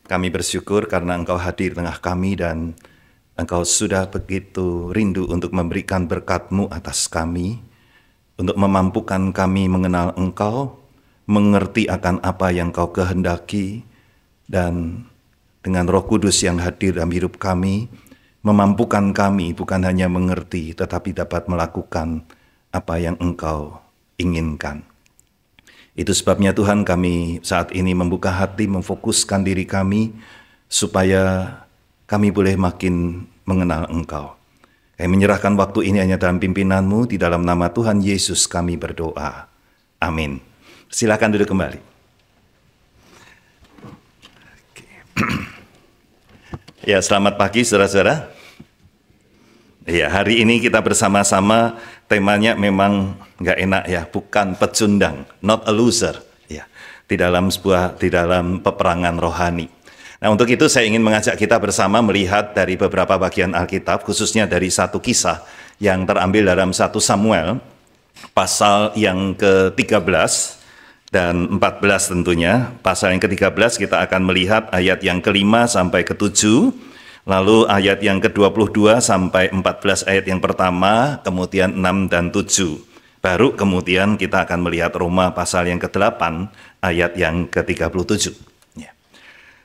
Kami bersyukur karena Engkau hadir tengah kami dan Engkau sudah begitu rindu untuk memberikan berkat-Mu atas kami, untuk memampukan kami mengenal Engkau, mengerti akan apa yang Kau kehendaki, dan dengan Roh Kudus yang hadir dalam hidup kami, memampukan kami bukan hanya mengerti, tetapi dapat melakukan apa yang Engkau inginkan. Itu sebabnya Tuhan, kami saat ini membuka hati, memfokuskan diri kami, supaya kami boleh makin mengenal Engkau. Kami menyerahkan waktu ini hanya dalam pimpinan-Mu, di dalam nama Tuhan Yesus kami berdoa. Amin. Silakan duduk kembali. Ya, selamat pagi saudara-saudara. Ya, hari ini kita bersama-sama, temanya memang nggak enak ya, bukan pecundang, not a loser, ya, di dalam peperangan rohani. Nah, untuk itu saya ingin mengajak kita bersama melihat dari beberapa bagian Alkitab, khususnya dari satu kisah yang terambil dalam 1 Samuel, pasal yang ke-13 dan 14 tentunya. Pasal yang ke-13 kita akan melihat ayat yang ke-5 sampai ke-7, lalu ayat yang ke-22 sampai 14 ayat yang pertama, kemudian 6 dan 7. Baru kemudian kita akan melihat Roma pasal yang ke-8 ayat yang ke-37.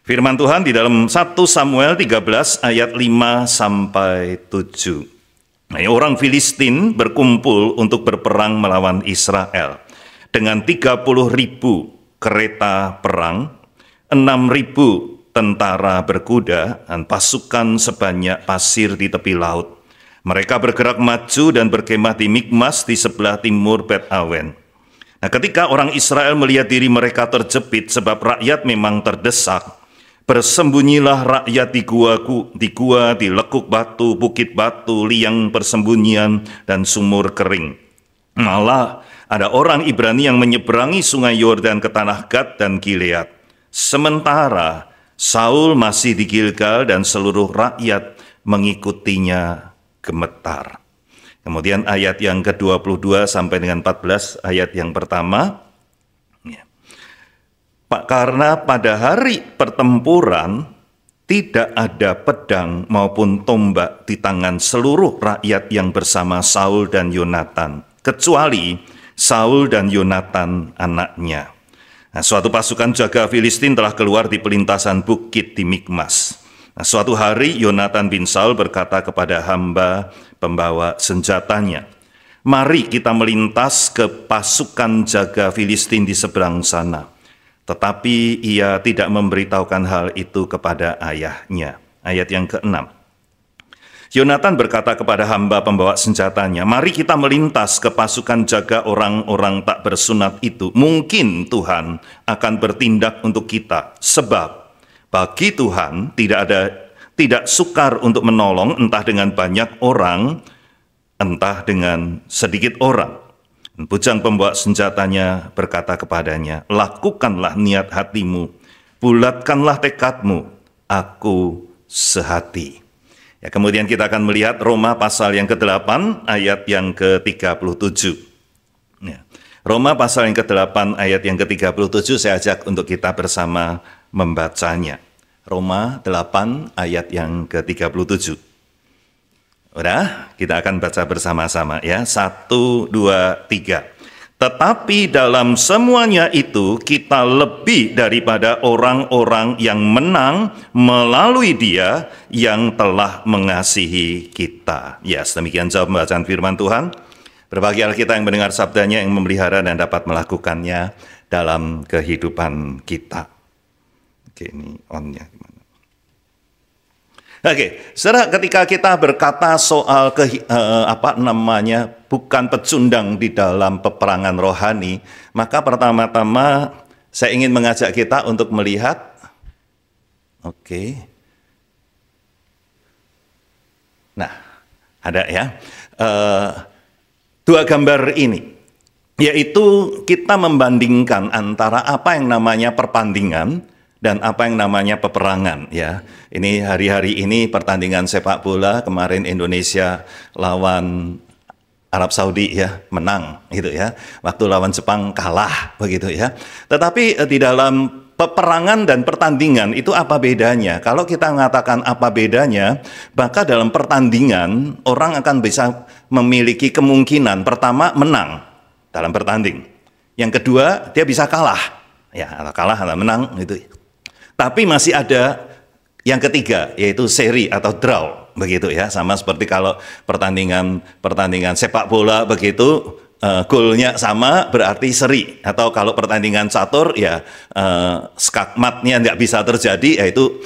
Firman Tuhan di dalam 1 Samuel 13 ayat 5 sampai 7. Nah, orang Filistin berkumpul untuk berperang melawan Israel dengan 30.000 kereta perang, 6.000 tentara berkuda, dan pasukan sebanyak pasir di tepi laut. Mereka bergerak maju dan berkemah di Mikmas di sebelah timur Bet Awen. Nah, ketika orang Israel melihat diri mereka terjepit sebab rakyat memang terdesak, bersembunyilah rakyat di gua, di lekuk batu, bukit batu, liang persembunyian, dan sumur kering. Malah ada orang Ibrani yang menyeberangi sungai Yordan ke tanah Gad dan Gilead. Sementara Saul masih di Gilgal dan seluruh rakyat mengikutinya gemetar. Kemudian ayat yang ke-22 sampai dengan 14, ayat yang pertama. Karena pada hari pertempuran tidak ada pedang maupun tombak di tangan seluruh rakyat yang bersama Saul dan Yonatan, kecuali Saul dan Yonatan anaknya. Nah, suatu pasukan jaga Filistin telah keluar di pelintasan bukit di Mikmas. Nah, suatu hari Yonatan bin Saul berkata kepada hamba pembawa senjatanya, "Mari kita melintas ke pasukan jaga Filistin di seberang sana." Tetapi ia tidak memberitahukan hal itu kepada ayahnya. Ayat yang ke-6. Yonatan berkata kepada hamba pembawa senjatanya, "Mari kita melintas ke pasukan jaga orang-orang tak bersunat itu. Mungkin Tuhan akan bertindak untuk kita. Sebab bagi Tuhan tidak sukar untuk menolong, entah dengan banyak orang, entah dengan sedikit orang." Bujang pembawa senjatanya berkata kepadanya, "Lakukanlah niat hatimu, bulatkanlah tekadmu, aku sehati." Ya, kemudian kita akan melihat Roma pasal yang ke-8 ayat yang ke-37. Ya, Roma pasal yang ke-8 ayat yang ke-37 saya ajak untuk kita bersama membacanya. Roma 8 ayat yang ke-37. Udah, kita akan baca bersama-sama ya. 1, 2, 3. Tetapi dalam semuanya itu kita lebih daripada orang-orang yang menang melalui Dia yang telah mengasihi kita. Ya, demikian jawab pembacaan firman Tuhan. Berbahagia kita yang mendengar sabdanya, yang memelihara dan dapat melakukannya dalam kehidupan kita. Oke, ini on-nya gimana? Oke, saudara, ketika kita berkata soal bukan pecundang di dalam peperangan rohani, maka pertama-tama saya ingin mengajak kita untuk melihat, nah, ada ya, dua gambar ini, yaitu kita membandingkan antara apa yang namanya pertandingan dan apa yang namanya peperangan ya. Ini hari-hari ini pertandingan sepak bola, kemarin Indonesia lawan Arab Saudi ya menang gitu ya. Waktu lawan Jepang kalah begitu ya. Tetapi di dalam peperangan dan pertandingan itu apa bedanya? Kalau kita mengatakan apa bedanya, maka dalam pertandingan orang akan bisa memiliki kemungkinan pertama menang dalam pertanding. Yang kedua dia bisa kalah. Ya, kalah atau menang gitu. Tapi masih ada yang ketiga, yaitu seri atau draw, begitu ya. Sama seperti kalau pertandingan sepak bola begitu, golnya sama berarti seri. Atau kalau pertandingan catur ya skakmatnya nggak bisa terjadi, yaitu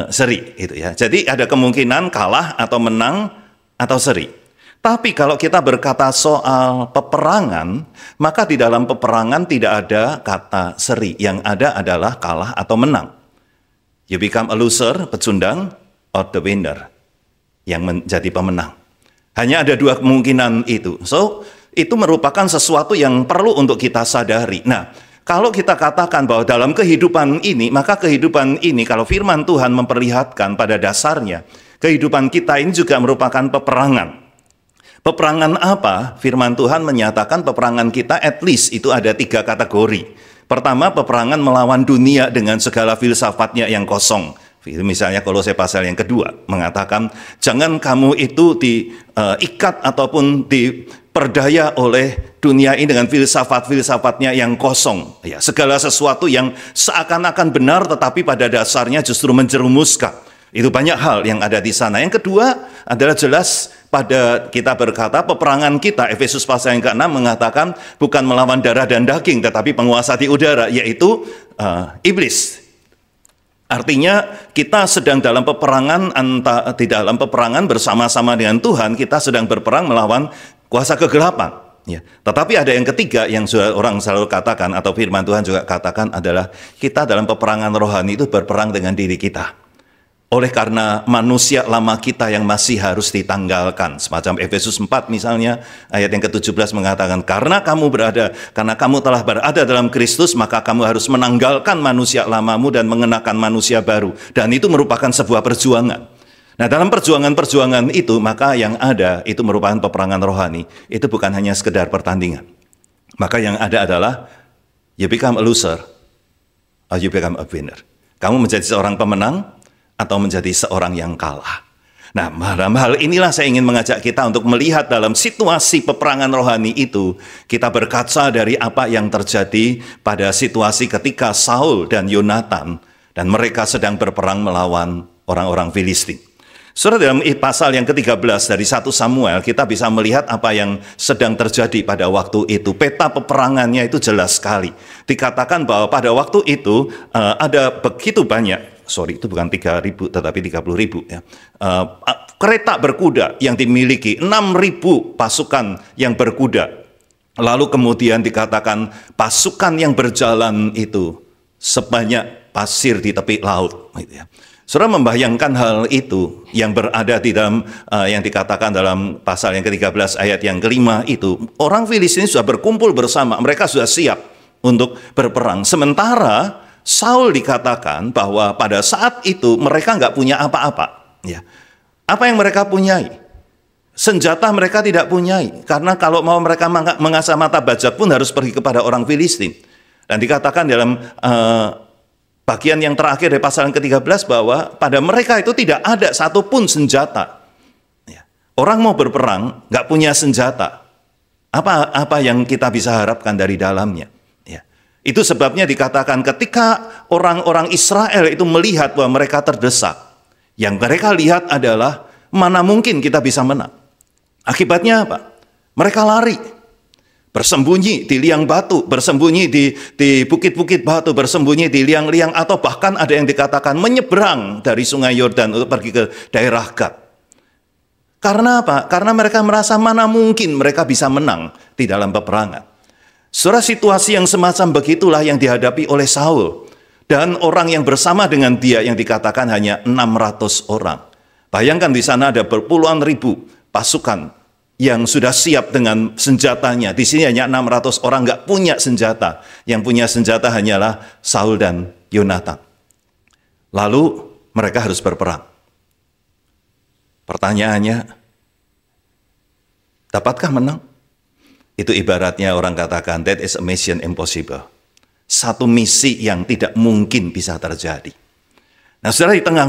seri, gitu ya. Jadi ada kemungkinan kalah atau menang atau seri. Tapi kalau kita berkata soal peperangan, maka di dalam peperangan tidak ada kata seri. Yang ada adalah kalah atau menang. You become a loser, pecundang, or the winner, yang menjadi pemenang. Hanya ada dua kemungkinan itu. So, itu merupakan sesuatu yang perlu untuk kita sadari. Nah, kalau kita katakan bahwa dalam kehidupan ini, maka kehidupan ini, kalau firman Tuhan memperlihatkan pada dasarnya, kehidupan kita ini juga merupakan peperangan. Peperangan apa? Firman Tuhan menyatakan peperangan kita at least itu ada 3 kategori. Pertama, peperangan melawan dunia dengan segala filsafatnya yang kosong. Misalnya Kolose pasal yang kedua mengatakan, jangan kamu itu diikat ataupun diperdaya oleh dunia ini dengan filsafat-filsafatnya yang kosong. Ya, segala sesuatu yang seakan-akan benar tetapi pada dasarnya justru menjerumuskan. Itu banyak hal yang ada di sana. Yang kedua adalah jelas pada kita berkata peperangan kita, Efesus pasal yang ke-6 mengatakan bukan melawan darah dan daging tetapi penguasa di udara, yaitu iblis. Artinya kita sedang dalam peperangan, di dalam peperangan bersama-sama dengan Tuhan, kita sedang berperang melawan kuasa kegelapan. Ya. Tetapi ada yang ketiga yang sudah orang selalu katakan atau firman Tuhan juga katakan adalah kita dalam peperangan rohani itu berperang dengan diri kita. Oleh karena manusia lama kita yang masih harus ditanggalkan. Semacam Efesus 4 misalnya, ayat yang ke-17 mengatakan, karena kamu telah berada dalam Kristus, maka kamu harus menanggalkan manusia lamamu dan mengenakan manusia baru. Dan itu merupakan sebuah perjuangan. Nah, dalam perjuangan-perjuangan itu, maka yang ada itu merupakan peperangan rohani. Itu bukan hanya sekedar pertandingan. Maka yang ada adalah, you become a loser, or you become a winner. Kamu menjadi seorang pemenang, atau menjadi seorang yang kalah. Nah, dalam hal inilah saya ingin mengajak kita untuk melihat dalam situasi peperangan rohani itu, kita berkaca dari apa yang terjadi pada situasi ketika Saul dan Yonatan, dan mereka sedang berperang melawan orang-orang Filistin. Saudara, dalam pasal yang ke-13 dari 1 Samuel, kita bisa melihat apa yang sedang terjadi pada waktu itu. Peta peperangannya itu jelas sekali. Dikatakan bahwa pada waktu itu ada begitu banyak, itu bukan 3.000 tetapi 30.000 ya. Kereta berkuda yang dimiliki, 6.000 pasukan yang berkuda. Lalu kemudian dikatakan pasukan yang berjalan itu sebanyak pasir di tepi laut, gitu ya. Saudara membayangkan hal itu yang berada di dalam yang dikatakan dalam pasal yang ke-13 ayat yang ke-5 itu, orang Filistin sudah berkumpul bersama, mereka sudah siap untuk berperang. Sementara Saul dikatakan bahwa pada saat itu mereka nggak punya apa-apa. Ya. Apa yang mereka punyai? Senjata mereka tidak punyai, karena kalau mau mereka mengasah mata bajak pun harus pergi kepada orang Filistin. Dan dikatakan dalam bagian yang terakhir dari pasal yang ke-13 bahwa pada mereka itu tidak ada satupun senjata. Ya. Orang mau berperang, nggak punya senjata. Apa yang kita bisa harapkan dari dalamnya? Ya. Itu sebabnya dikatakan ketika orang-orang Israel itu melihat bahwa mereka terdesak, yang mereka lihat adalah mana mungkin kita bisa menang. Akibatnya apa? Mereka lari. Bersembunyi di liang batu, bersembunyi di bukit-bukit batu, bersembunyi di liang-liang, atau bahkan ada yang dikatakan menyeberang dari sungai Yordan untuk pergi ke daerah Gad. Karena apa? Karena mereka merasa mana mungkin mereka bisa menang di dalam peperangan. Saudara, situasi yang semacam begitulah yang dihadapi oleh Saul. Dan orang yang bersama dengan dia yang dikatakan hanya 600 orang. Bayangkan di sana ada berpuluhan ribu pasukan yang sudah siap dengan senjatanya. Di sini hanya 600 orang nggak punya senjata. Yang punya senjata hanyalah Saul dan Yonatan. Lalu mereka harus berperang. Pertanyaannya, Dapatkah menang? Itu ibaratnya orang katakan, that is a mission impossible. Satu misi yang tidak mungkin bisa terjadi. Nah, saudara, di tengah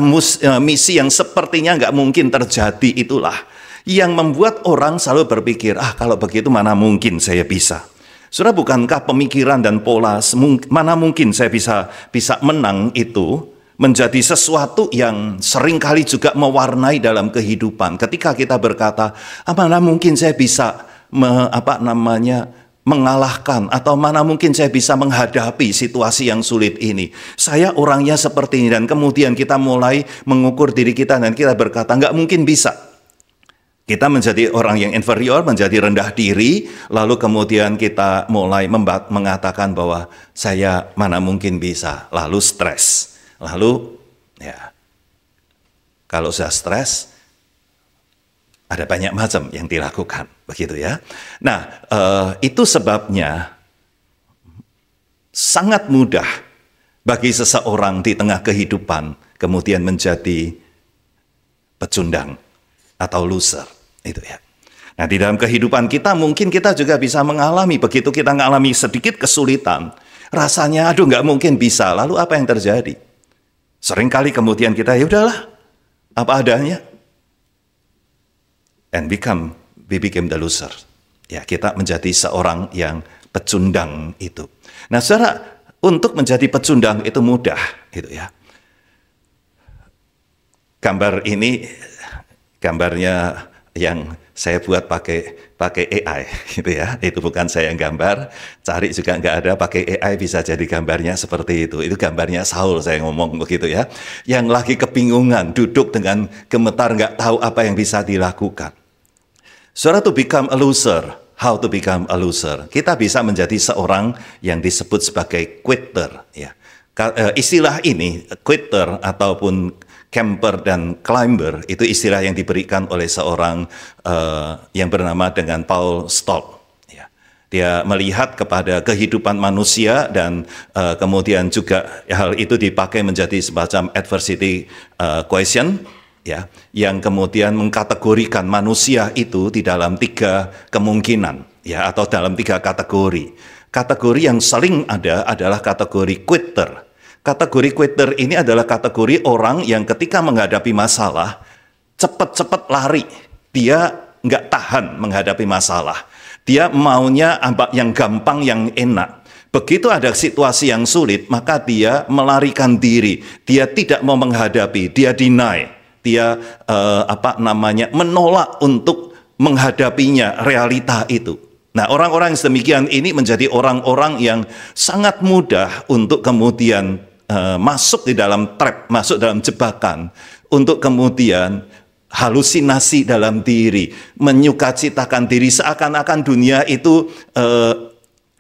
misi yang sepertinya nggak mungkin terjadi itulah yang membuat orang selalu berpikir, kalau begitu mana mungkin saya bisa. Saudara, bukankah pemikiran dan pola mana mungkin saya bisa menang itu menjadi sesuatu yang seringkali juga mewarnai dalam kehidupan. Ketika kita berkata, mana mungkin saya bisa mengalahkan, atau mana mungkin saya bisa menghadapi situasi yang sulit ini. Saya orangnya seperti ini, dan kemudian kita mulai mengukur diri kita dan kita berkata, nggak mungkin bisa. Kita menjadi orang yang inferior, menjadi rendah diri, lalu kemudian kita mulai mengatakan bahwa saya mana mungkin bisa, lalu stres. Lalu kalau sudah stres, ada banyak macam yang dilakukan, begitu ya. Nah, itu sebabnya sangat mudah bagi seseorang di tengah kehidupan kemudian menjadi pecundang atau loser, itu ya. Nah, di dalam kehidupan kita mungkin kita juga bisa mengalami, begitu kita mengalami sedikit kesulitan, rasanya aduh nggak mungkin bisa. Lalu apa yang terjadi? Seringkali kemudian kita ya udahlah, apa adanya. And we became the loser. Ya, kita menjadi seorang yang pecundang itu. Nah, saudara, untuk menjadi pecundang itu mudah, gitu ya. Gambar ini, gambarnya yang saya buat pakai AI, gitu ya. Itu bukan saya yang gambar, cari juga nggak ada, pakai AI bisa jadi gambarnya seperti itu. Itu gambarnya Saul, saya ngomong begitu ya. Yang lagi kebingungan, duduk dengan gemetar, nggak tahu apa yang bisa dilakukan. Saudara, to become a loser, how to become a loser? Kita bisa menjadi seorang yang disebut sebagai quitter. Ya. Istilah ini, quitter ataupun camper dan climber, itu istilah yang diberikan oleh seorang yang bernama dengan Paul Stoll. Ya. Dia melihat kepada kehidupan manusia dan kemudian juga hal itu dipakai menjadi semacam adversity question. Ya, yang kemudian mengkategorikan manusia itu di dalam 3 kemungkinan, ya, atau dalam 3 kategori. Kategori yang sering ada adalah kategori quitter. Kategori quitter ini adalah kategori orang yang ketika menghadapi masalah, cepat-cepat lari. Dia nggak tahan menghadapi masalah. Dia maunya yang gampang, yang enak. Begitu ada situasi yang sulit, maka dia melarikan diri. Dia tidak mau menghadapi, dia deny. Dia menolak untuk menghadapinya, realita itu. Nah, orang-orang yang sedemikian ini menjadi orang-orang yang sangat mudah untuk kemudian masuk di dalam trap, masuk dalam jebakan, untuk kemudian halusinasi dalam diri, menyukacitakan diri seakan-akan dunia itu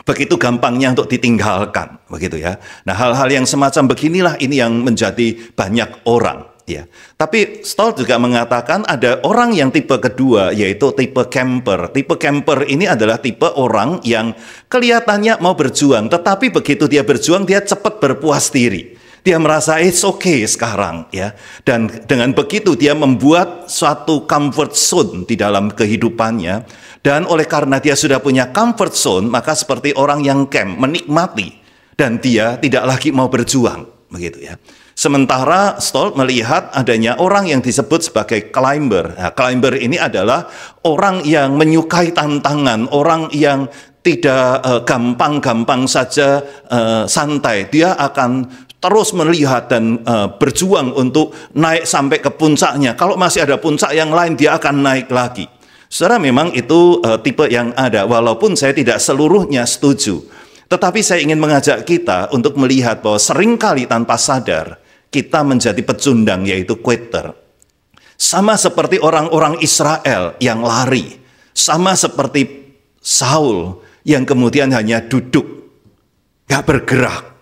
begitu gampangnya untuk ditinggalkan, begitu ya. Nah, hal-hal yang semacam beginilah ini yang menjadi banyak orang. Ya, tapi Stoll juga mengatakan ada orang yang tipe kedua, yaitu tipe camper. Tipe camper ini adalah tipe orang yang kelihatannya mau berjuang, tetapi begitu dia berjuang, dia cepat berpuas diri. Dia merasa it's okay sekarang, ya. Dan dengan begitu dia membuat suatu comfort zone di dalam kehidupannya. Dan oleh karena dia sudah punya comfort zone, maka seperti orang yang camp, menikmati. Dan dia tidak lagi mau berjuang, begitu ya. Sementara Stoll melihat adanya orang yang disebut sebagai climber. Nah, climber ini adalah orang yang menyukai tantangan, orang yang tidak gampang-gampang saja santai. Dia akan terus melihat dan berjuang untuk naik sampai ke puncaknya. Kalau masih ada puncak yang lain, dia akan naik lagi. Saudara, memang itu tipe yang ada, walaupun saya tidak seluruhnya setuju. Tetapi saya ingin mengajak kita untuk melihat bahwa seringkali tanpa sadar, kita menjadi pecundang, yaitu quitter. Sama seperti orang-orang Israel yang lari. Sama seperti Saul yang kemudian hanya duduk, gak bergerak.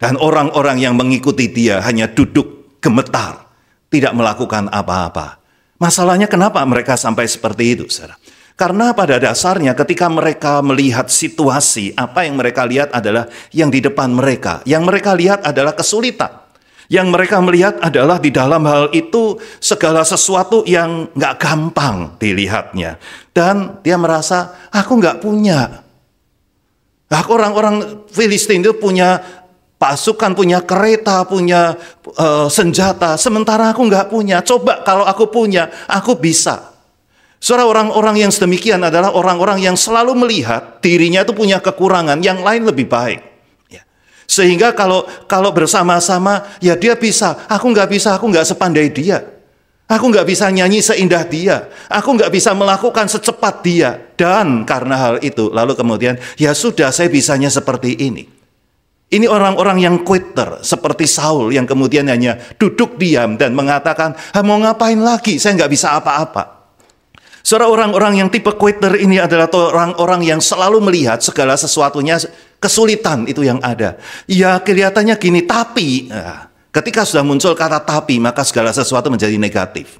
Dan orang-orang yang mengikuti dia hanya duduk, gemetar, tidak melakukan apa-apa. Masalahnya kenapa mereka sampai seperti itu, saudara? Karena pada dasarnya ketika mereka melihat situasi, apa yang mereka lihat adalah yang di depan mereka. Yang mereka lihat adalah kesulitan. Yang mereka melihat adalah di dalam hal itu segala sesuatu yang nggak gampang dilihatnya. Dan dia merasa, aku nggak punya. Orang-orang Filistin itu punya pasukan, punya kereta, punya senjata. Sementara aku nggak punya. Coba kalau aku punya, aku bisa. Saudara, orang-orang yang sedemikian adalah orang-orang yang selalu melihat dirinya itu punya kekurangan, yang lain lebih baik. Sehingga kalau bersama-sama, ya dia bisa. Aku nggak bisa, aku nggak sepandai dia. Aku nggak bisa nyanyi seindah dia. Aku nggak bisa melakukan secepat dia. Dan karena hal itu, lalu kemudian, ya sudah, saya bisanya seperti ini. Ini orang-orang yang quitter, seperti Saul yang kemudian hanya duduk diam dan mengatakan, mau ngapain lagi, saya nggak bisa apa-apa. Saudara, orang-orang yang tipe quitter ini adalah orang-orang yang selalu melihat segala sesuatunya kesulitan itu yang ada. Ya kelihatannya gini, tapi ketika sudah muncul kata tapi, maka segala sesuatu menjadi negatif.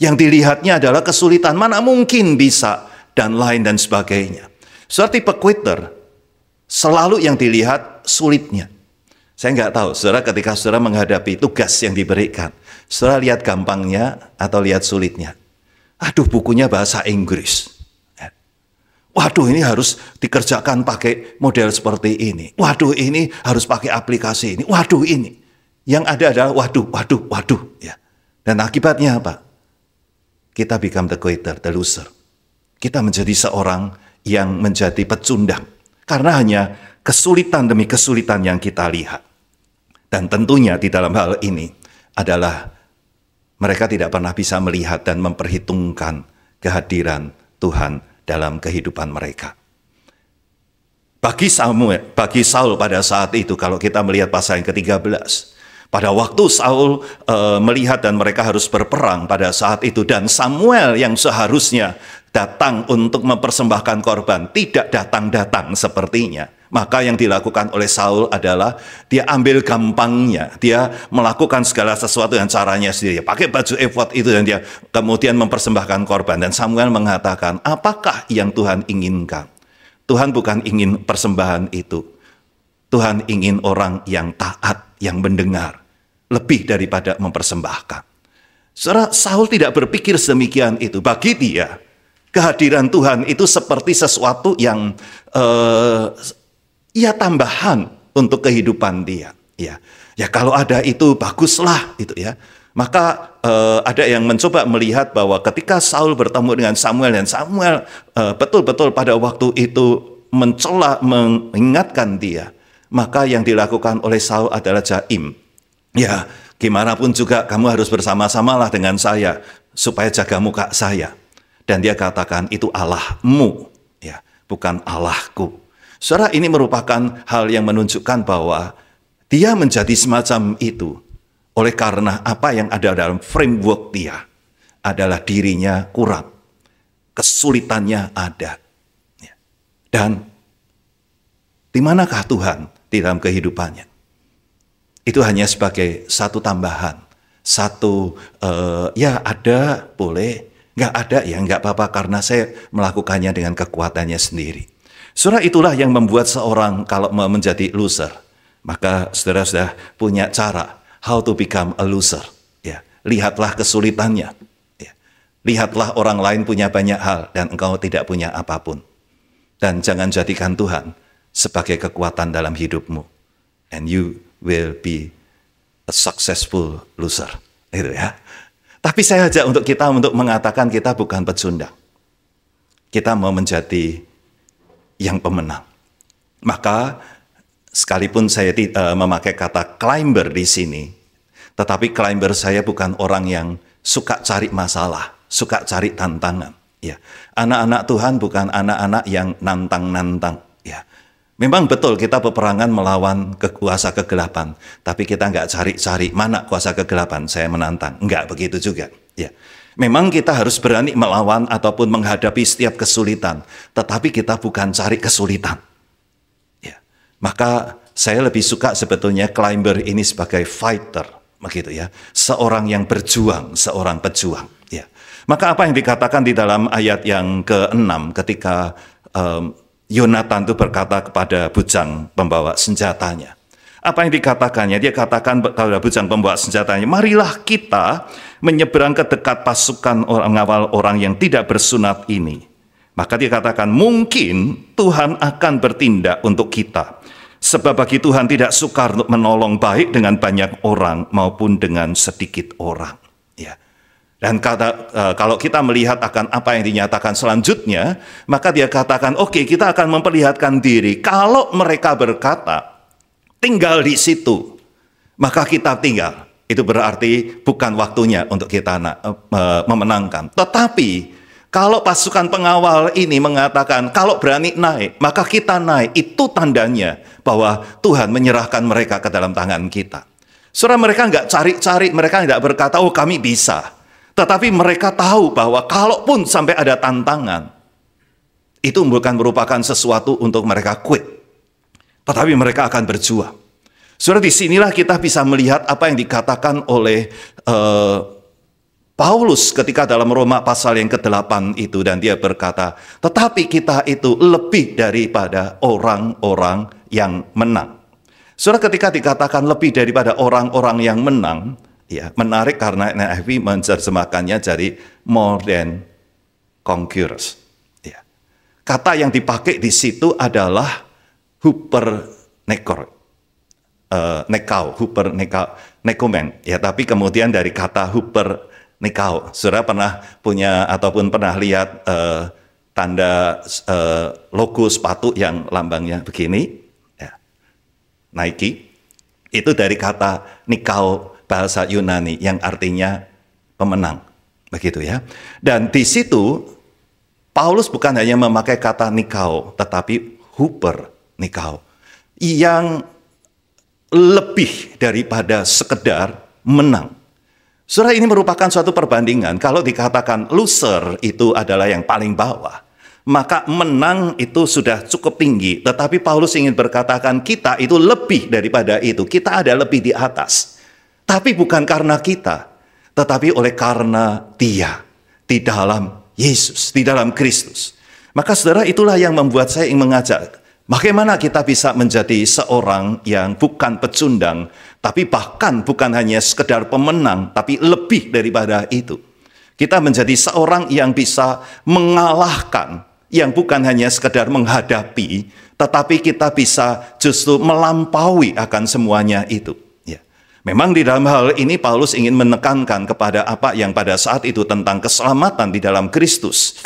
Yang dilihatnya adalah kesulitan, mana mungkin bisa, dan lain dan sebagainya. Saudara, tipe quitter selalu yang dilihat sulitnya. Saya nggak tahu, saudara, ketika saudara menghadapi tugas yang diberikan, saudara lihat gampangnya atau lihat sulitnya. Aduh, bukunya bahasa Inggris. Waduh, ini harus dikerjakan pakai model seperti ini. Waduh, ini harus pakai aplikasi ini. Waduh, ini. Yang ada adalah waduh. Ya. Dan akibatnya apa? Kita become the quitter, the loser. Kita menjadi seorang yang menjadi pecundang. Karena hanya kesulitan demi kesulitan yang kita lihat. Dan tentunya di dalam hal ini adalah mereka tidak pernah bisa melihat dan memperhitungkan kehadiran Tuhan dalam kehidupan mereka. Bagi Saul pada saat itu, kalau kita melihat pasal yang ke-13, pada waktu Saul melihat dan mereka harus berperang pada saat itu, dan Samuel yang seharusnya datang untuk mempersembahkan korban, tidak datang-datang sepertinya. Maka yang dilakukan oleh Saul adalah dia ambil gampangnya, dia melakukan segala sesuatu dengan caranya sendiri. Pakai baju efod itu dan dia kemudian mempersembahkan korban. Dan Samuel mengatakan, apakah yang Tuhan inginkan? Tuhan bukan ingin persembahan itu. Tuhan ingin orang yang taat, yang mendengar, lebih daripada mempersembahkan. Saudara, Saul tidak berpikir sedemikian itu. Bagi dia, kehadiran Tuhan itu seperti sesuatu yang tambahan untuk kehidupan dia. Ya kalau ada itu baguslah itu ya. Maka ada yang mencoba melihat bahwa ketika Saul bertemu dengan Samuel dan Samuel betul-betul pada waktu itu mencela, mengingatkan dia, maka yang dilakukan oleh Saul adalah jaim. Ya, gimana pun juga kamu harus bersama-samalah dengan saya supaya jaga muka saya. Dan dia katakan itu Allahmu, ya, bukan Allahku. Saudara, ini merupakan hal yang menunjukkan bahwa dia menjadi semacam itu oleh karena apa yang ada dalam framework dia adalah dirinya kurang, kesulitannya ada. Dan di manakah Tuhan di dalam kehidupannya? Itu hanya sebagai satu tambahan, satu ya ada boleh, nggak ada ya nggak apa-apa karena saya melakukannya dengan kekuatannya sendiri. Saudara, itulah yang membuat seorang kalau mau menjadi loser, maka saudara sudah punya cara how to become a loser. Ya, lihatlah kesulitannya. Ya, lihatlah orang lain punya banyak hal dan engkau tidak punya apapun. Dan jangan jadikan Tuhan sebagai kekuatan dalam hidupmu. And you will be a successful loser. Itu ya. Tapi saya ajak untuk kita untuk mengatakan kita bukan pecundang. Kita mau menjadi yang pemenang. Maka sekalipun saya memakai kata climber di sini, tetapi climber saya bukan orang yang suka cari masalah, suka cari tantangan. Ya, anak-anak Tuhan bukan anak-anak yang nantang-nantang. Ya, memang betul kita peperangan melawan kuasa kegelapan, tapi kita nggak cari-cari mana kuasa kegelapan saya menantang. Nggak begitu juga. Ya. Memang kita harus berani melawan ataupun menghadapi setiap kesulitan, tetapi kita bukan cari kesulitan. Ya. Maka saya lebih suka sebetulnya climber ini sebagai fighter, begitu ya, seorang yang berjuang, seorang pejuang. Ya. Maka apa yang dikatakan di dalam ayat yang ke-6 ketika Yonatan itu berkata kepada bujang pembawa senjatanya, Apa yang dikatakannya? Dia katakan kepada bujang pembawa senjatanya, marilah kita menyeberang ke dekat pasukan orang awal orang yang tidak bersunat ini. Maka dia katakan, mungkin Tuhan akan bertindak untuk kita. Sebab bagi Tuhan tidak sukar untuk menolong baik dengan banyak orang maupun dengan sedikit orang. Ya. Dan kalau kita melihat akan apa yang dinyatakan selanjutnya, maka dia katakan, oke, kita akan memperlihatkan diri. Kalau mereka berkata, tinggal di situ, maka kita tinggal. Itu berarti bukan waktunya untuk kita memenangkan. Tetapi kalau pasukan pengawal ini mengatakan kalau berani naik, maka kita naik. Itu tandanya bahwa Tuhan menyerahkan mereka ke dalam tangan kita. Saudara, mereka nggak cari-cari, mereka nggak berkata, oh kami bisa. Tetapi mereka tahu bahwa kalaupun sampai ada tantangan, itu bukan merupakan sesuatu untuk mereka quit. Tetapi mereka akan berjuang. Saudara, disinilah kita bisa melihat apa yang dikatakan oleh Paulus ketika dalam Roma pasal yang ke-8 itu. Dan dia berkata, tetapi kita itu lebih daripada orang-orang yang menang. Saudara, ketika dikatakan lebih daripada orang-orang yang menang, ya menarik karena NIV menerjemahkannya jadi more than conquerors. Ya. Kata yang dipakai di situ adalah nekomen. Ya, tapi kemudian dari kata nekao. Saudara pernah punya ataupun pernah lihat tanda logo sepatu yang lambangnya begini, ya. Nike. Itu dari kata nikao, bahasa Yunani yang artinya pemenang, begitu ya. Dan di situ Paulus bukan hanya memakai kata nikao, tetapi nikao, yang lebih daripada sekedar menang. Saudara, ini merupakan suatu perbandingan. Kalau dikatakan loser itu adalah yang paling bawah, maka menang itu sudah cukup tinggi. Tetapi Paulus ingin berkatakan kita itu lebih daripada itu. Kita ada lebih di atas. Tapi bukan karena kita, tetapi oleh karena Dia di dalam Yesus, di dalam Kristus. Maka saudara, itulah yang membuat saya ingin mengajak, bagaimana kita bisa menjadi seorang yang bukan pecundang, tapi bahkan bukan hanya sekedar pemenang, tapi lebih daripada itu. Kita menjadi seorang yang bisa mengalahkan, yang bukan hanya sekedar menghadapi, tetapi kita bisa justru melampaui akan semuanya itu. Memang di dalam hal ini Paulus ingin menekankan kepada apa yang pada saat itu tentang keselamatan di dalam Kristus.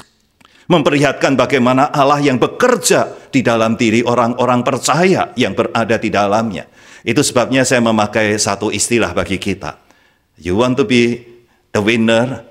Memperlihatkan bagaimana Allah yang bekerja di dalam diri orang-orang percaya yang berada di dalamnya. Itu sebabnya saya memakai satu istilah bagi kita. You want to be the winner,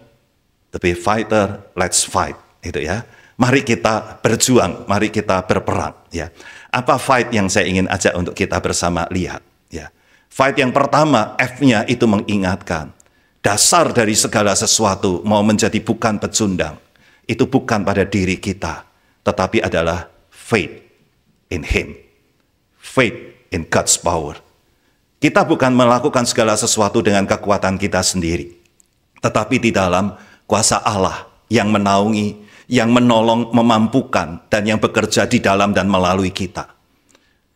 to be fighter, let's fight. Itu ya. Mari kita berjuang, mari kita berperang. Ya. Apa fight yang saya ingin ajak untuk kita bersama lihat? Ya. Fight yang pertama, F-nya itu mengingatkan. Dasar dari segala sesuatu mau menjadi bukan pecundang. Itu bukan pada diri kita, tetapi adalah faith in Him. Faith in God's power. Kita bukan melakukan segala sesuatu dengan kekuatan kita sendiri. Tetapi di dalam kuasa Allah yang menaungi, yang menolong, memampukan, dan yang bekerja di dalam dan melalui kita.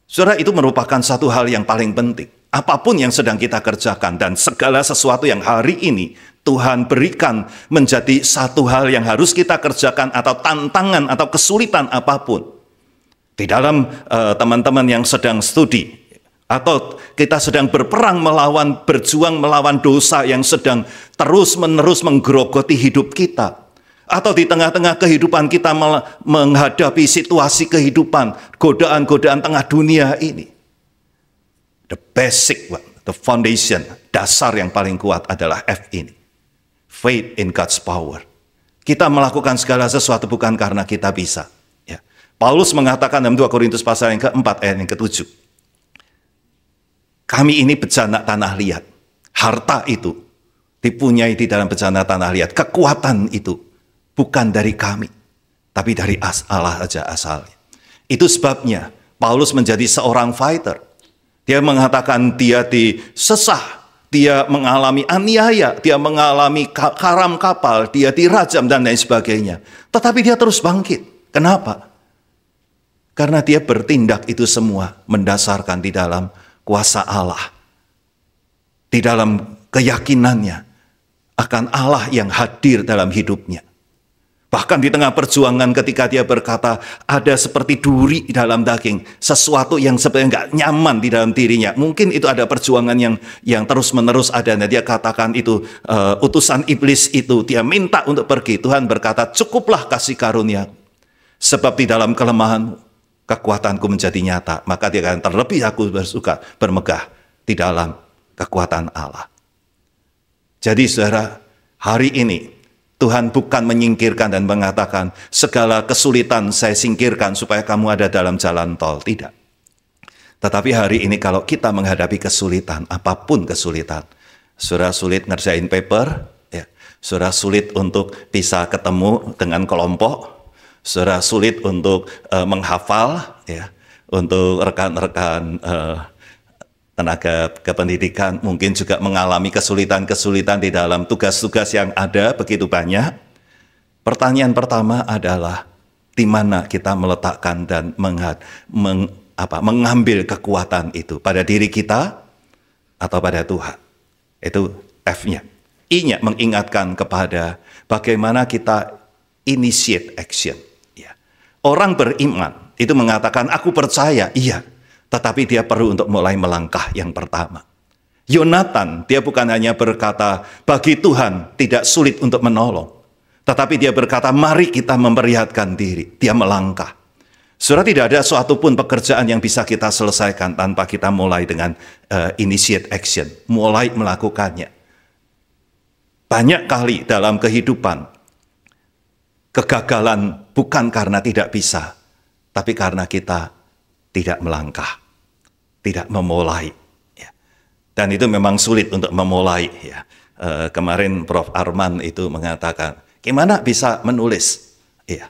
Saudara, itu merupakan satu hal yang paling penting. Apapun yang sedang kita kerjakan dan segala sesuatu yang hari ini Tuhan berikan menjadi satu hal yang harus kita kerjakan atau tantangan atau kesulitan apapun. Di dalam teman-teman yang sedang studi atau kita sedang berperang berjuang melawan dosa yang sedang terus-menerus menggerogoti hidup kita. Atau di tengah-tengah kehidupan kita menghadapi situasi kehidupan, godaan-godaan tengah dunia ini. The basic one, the foundation, dasar yang paling kuat adalah F ini. Faith in God's power. Kita melakukan segala sesuatu bukan karena kita bisa. Ya. Paulus mengatakan dalam 2 Korintus pasal yang ke-4 ayat yang ke-7. Kami ini bejana tanah liat. Harta itu dipunyai di dalam bejana tanah liat. Kekuatan itu bukan dari kami, tapi dari Allah saja asalnya. Itu sebabnya Paulus menjadi seorang fighter. Dia mengatakan dia disesah, dia mengalami aniaya, dia mengalami karam kapal, dia dirajam dan lain sebagainya. Tetapi dia terus bangkit. Kenapa? Karena dia bertindak itu semua mendasarkan di dalam kuasa Allah, di dalam keyakinannya akan Allah yang hadir dalam hidupnya. Bahkan di tengah perjuangan ketika dia berkata, ada seperti duri di dalam daging, sesuatu yang sebenarnya nggak nyaman di dalam dirinya. Mungkin itu ada perjuangan yang terus-menerus ada. Dan dia katakan itu, utusan iblis itu, dia minta untuk pergi. Tuhan berkata, cukuplah kasih karunia. Sebab di dalam kelemahan, kekuatanku menjadi nyata. Maka dia akan terlebih aku bersuka bermegah di dalam kekuatan Allah. Jadi saudara, hari ini, Tuhan bukan menyingkirkan dan mengatakan segala kesulitan saya singkirkan supaya kamu ada dalam jalan tol. Tidak. Tetapi hari ini kalau kita menghadapi kesulitan, apapun kesulitan, saudara sulit ngerjain paper, ya, saudara sulit untuk bisa ketemu dengan kelompok, saudara sulit untuk menghafal, ya, untuk rekan-rekan tenaga kependidikan mungkin juga mengalami kesulitan-kesulitan di dalam tugas-tugas yang ada begitu banyak. Pertanyaan pertama adalah di mana kita meletakkan dan mengambil kekuatan itu, pada diri kita atau pada Tuhan. Itu F-nya. I-nya mengingatkan kepada bagaimana kita initiate action. Ya. Orang beriman itu mengatakan aku percaya, iya. Tetapi dia perlu untuk mulai melangkah yang pertama. Yonatan, dia bukan hanya berkata, bagi Tuhan tidak sulit untuk menolong. Tetapi dia berkata, mari kita memperlihatkan diri. Dia melangkah. Saudara, tidak ada suatu pun pekerjaan yang bisa kita selesaikan tanpa kita mulai dengan initiate action. Mulai melakukannya. Banyak kali dalam kehidupan, kegagalan bukan karena tidak bisa, tapi karena kita tidak melangkah, tidak memulai. Ya. Dan itu memang sulit untuk memulai. Ya. Kemarin Prof. Arman itu mengatakan, gimana bisa menulis? Ya.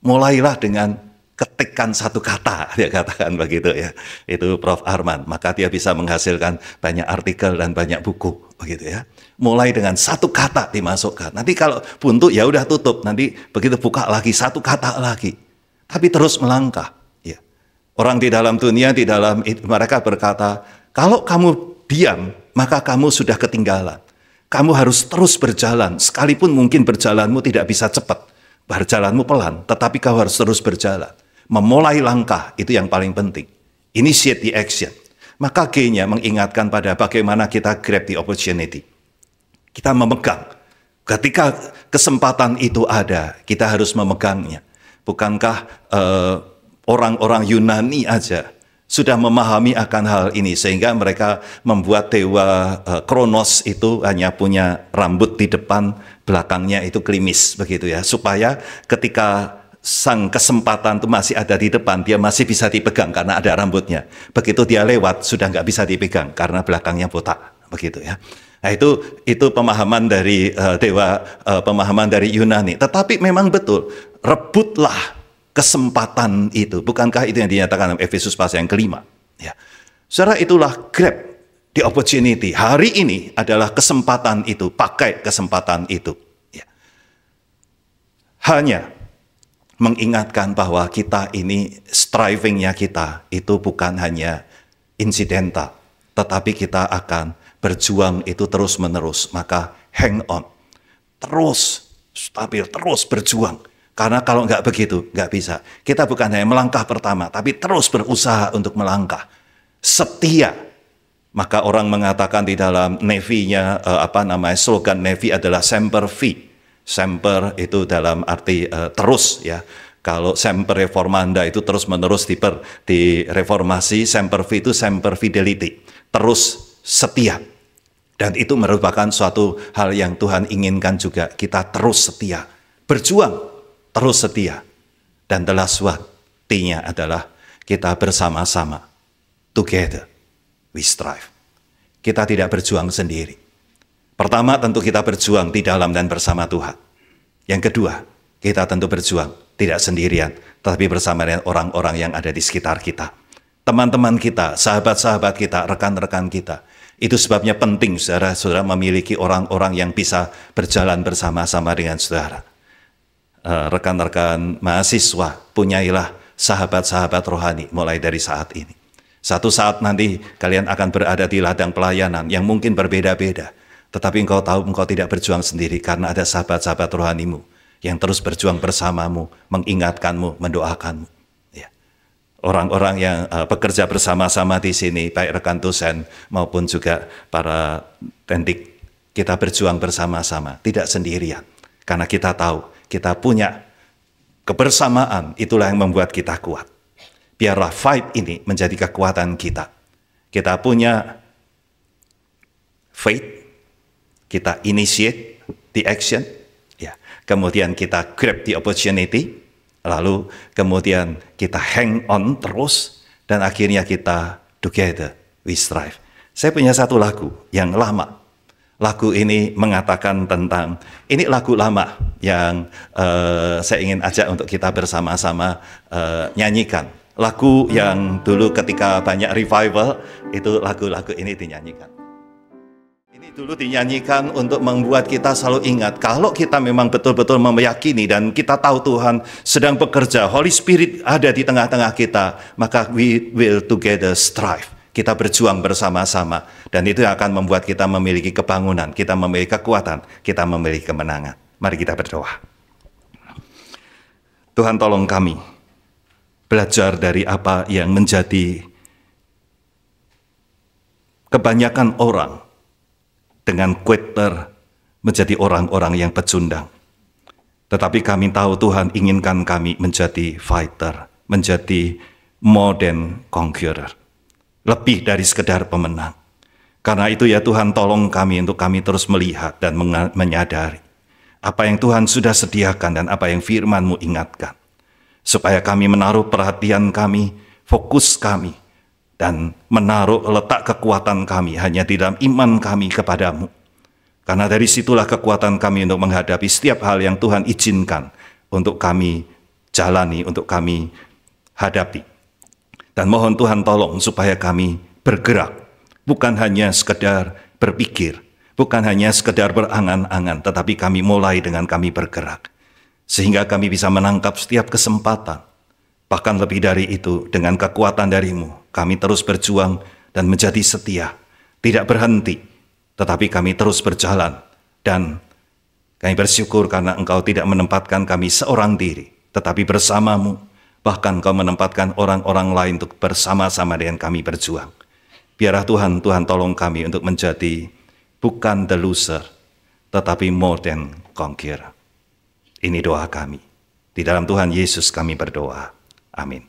Mulailah dengan ketikkan satu kata, dia katakan begitu ya. Itu Prof. Arman, maka dia bisa menghasilkan banyak artikel dan banyak buku, begitu ya. Mulai dengan satu kata dimasukkan. Nanti kalau buntu ya udah tutup, nanti begitu buka lagi satu kata lagi. Tapi terus melangkah. Orang di dalam dunia, di dalam itu, mereka berkata, kalau kamu diam, maka kamu sudah ketinggalan. Kamu harus terus berjalan, sekalipun mungkin berjalanmu tidak bisa cepat. Berjalanmu pelan, tetapi kau harus terus berjalan. Memulai langkah, itu yang paling penting. Initiate the action. Maka G-nya mengingatkan pada bagaimana kita grab the opportunity. Kita memegang. Ketika kesempatan itu ada, kita harus memegangnya. Bukankah orang-orang Yunani aja sudah memahami akan hal ini sehingga mereka membuat dewa Kronos itu hanya punya rambut di depan, belakangnya itu klimis begitu ya, supaya ketika sang kesempatan itu masih ada di depan, dia masih bisa dipegang karena ada rambutnya. Begitu dia lewat sudah nggak bisa dipegang karena belakangnya botak begitu ya. Nah, itu pemahaman dari pemahaman dari Yunani. Tetapi memang betul, rebutlah kesempatan itu. Bukankah itu yang dinyatakan dalam Efesus pasal yang kelima? Ya. Saudara, itulah grab the opportunity. Hari ini adalah kesempatan itu. Pakai kesempatan itu. Ya. Hanya mengingatkan bahwa kita ini, strivingnya kita, itu bukan hanya insidental. Tetapi kita akan berjuang itu terus menerus. Maka hang on. Terus stabil, terus berjuang. Karena kalau nggak begitu, nggak bisa. Kita bukan hanya melangkah pertama, tapi terus berusaha untuk melangkah. Setia. Maka orang mengatakan di dalam Navy-nya, slogan Navy adalah Semper Fi. Semper itu dalam arti terus ya. Kalau Semper Reformanda itu terus menerus di reformasi, Semper Fi itu Semper Fidelity. Terus setia. Dan itu merupakan suatu hal yang Tuhan inginkan juga. Kita terus setia. Berjuang. Terus setia. Dan the last one, T-nya adalah kita bersama-sama. Together we strive. Kita tidak berjuang sendiri. Pertama tentu kita berjuang di dalam dan bersama Tuhan. Yang kedua, kita tentu berjuang tidak sendirian, tetapi bersama dengan orang-orang yang ada di sekitar kita. Teman-teman kita, sahabat-sahabat kita, rekan-rekan kita. Itu sebabnya penting saudara-saudara memiliki orang-orang yang bisa berjalan bersama-sama dengan saudara. Rekan-rekan mahasiswa, punyailah sahabat-sahabat rohani mulai dari saat ini. Satu saat nanti kalian akan berada di ladang pelayanan yang mungkin berbeda-beda. Tetapi engkau tahu engkau tidak berjuang sendiri karena ada sahabat-sahabat rohanimu yang terus berjuang bersamamu, mengingatkanmu, mendoakanmu. Ya. Orang-orang yang bekerja bersama-sama di sini, baik rekan dosen maupun juga para tendik, kita berjuang bersama-sama, tidak sendirian. Karena kita tahu, kita punya kebersamaan, itulah yang membuat kita kuat. Biarlah fight ini menjadi kekuatan kita. Kita punya faith, kita initiate the action, ya. Kemudian kita grab the opportunity, lalu kemudian kita hang on terus, dan akhirnya kita together we strive. Saya punya satu lagu yang lama. Lagu ini mengatakan tentang, ini lagu lama yang saya ingin ajak untuk kita bersama-sama nyanyikan. Lagu yang dulu ketika banyak revival, itu lagu-lagu ini dinyanyikan. Ini dulu dinyanyikan untuk membuat kita selalu ingat, kalau kita memang betul-betul meyakini dan kita tahu Tuhan sedang bekerja, Holy Spirit ada di tengah-tengah kita, maka we will together strive. Kita berjuang bersama-sama, dan itu akan membuat kita memiliki kebangunan, kita memiliki kekuatan, kita memiliki kemenangan. Mari kita berdoa. Tuhan, tolong kami belajar dari apa yang menjadi kebanyakan orang dengan quitter menjadi orang-orang yang pecundang. Tetapi kami tahu Tuhan inginkan kami menjadi fighter, menjadi more than conqueror. Lebih dari sekedar pemenang. Karena itu ya Tuhan, tolong kami untuk kami terus melihat dan menyadari apa yang Tuhan sudah sediakan dan apa yang firman-Mu ingatkan. Supaya kami menaruh perhatian kami, fokus kami, dan menaruh letak kekuatan kami hanya di dalam iman kami kepadamu. Karena dari situlah kekuatan kami untuk menghadapi setiap hal yang Tuhan izinkan untuk kami jalani, untuk kami hadapi. Dan mohon Tuhan tolong supaya kami bergerak, bukan hanya sekedar berpikir, bukan hanya sekedar berangan-angan, tetapi kami mulai dengan kami bergerak. Sehingga kami bisa menangkap setiap kesempatan. Bahkan lebih dari itu, dengan kekuatan dari-Mu, kami terus berjuang dan menjadi setia. Tidak berhenti, tetapi kami terus berjalan. Dan kami bersyukur karena Engkau tidak menempatkan kami seorang diri, tetapi bersama-Mu. Bahkan Engkau menempatkan orang-orang lain untuk bersama-sama dengan kami berjuang. Biarlah Tuhan tolong kami untuk menjadi bukan the loser, tetapi more than conqueror. Ini doa kami. Di dalam Tuhan Yesus kami berdoa. Amin.